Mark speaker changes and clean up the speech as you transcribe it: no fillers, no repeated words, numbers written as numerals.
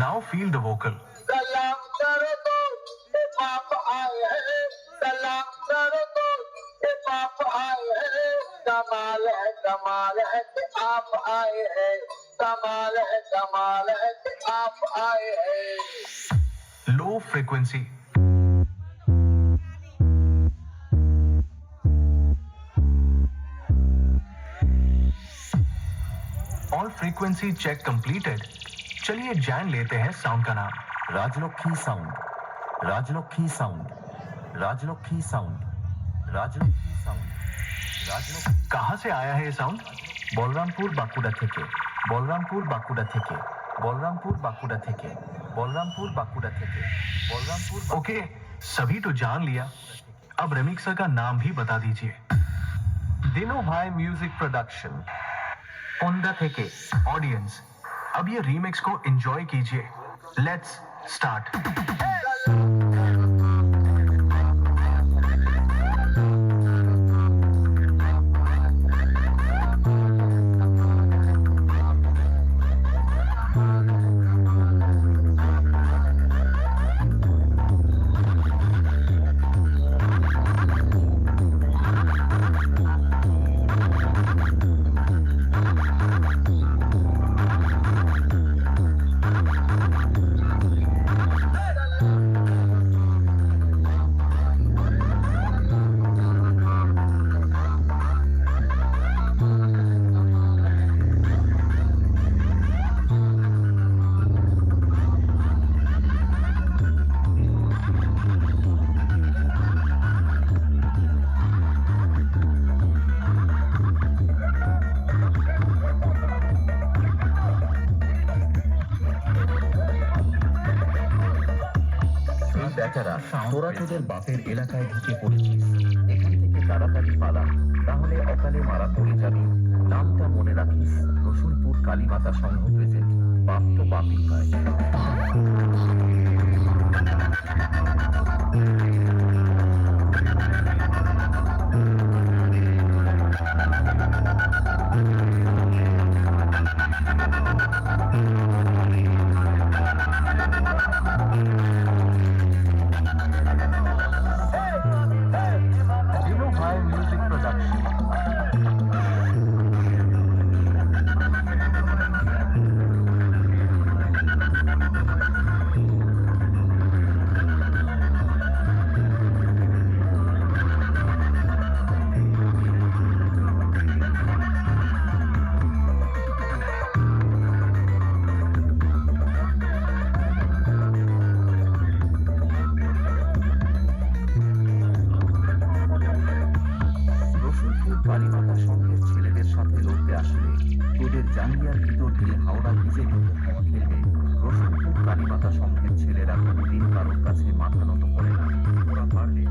Speaker 1: Now feel the vocal.
Speaker 2: सलाम करो तो ये बाप आए हैं, सलाम करो तो ये बाप आए हैं, कमाल है कि आप आए हैं, कमाल है कि आप आए हैं।
Speaker 1: Low frequency. All frequency check completed. चलिए जान लेते हैं साउंड का नाम।
Speaker 3: Rajlakshmi sound, Rajlakshmi sound, Rajlakshmi sound, Rajlakshmi sound, Rajlakshmi.
Speaker 1: कहाँ से आया है ये साउंड?
Speaker 3: बलरामपुर बांकुड़ा থেকে, बलरामपुर बांकुड़ा থেকে, बलरामपुर बांकुड़ा থেকে, बलरामपुर बांकुड़ा থেকে, बलरामपुर।
Speaker 1: ओके, सभी तो जान लिया। अब रिमिक्सर का नाम भी बता दीजिए।
Speaker 3: दिनू भाई म्यूजिक प्रोडक्शन, ओंदा থেকে।
Speaker 1: ऑडियंस, अब ये रीमिक्स को एंजॉय कीजिए। Let's start.
Speaker 3: তোরা তোদের বাপের এলাকায় ঢুকে পড়েছিস, এখান থেকে তাড়াতাড়ি পালা, তাহলে অকালে মারা পড়ে যাবি। নামটা মনে রাখিস, রসুলপুর কালীমাতা সংঘ প্রেজেন্ট। বাপ তো বাপই হয়। জাঙ্গিয়ার ভিতর দিয়ে হাওড়া ভিজে খেলবে। রসুলপুর কালীমাতা সংঘের ছেলেরা কোনোদিন কারোর কাছে মাথা নত করে না, ওরা পারলে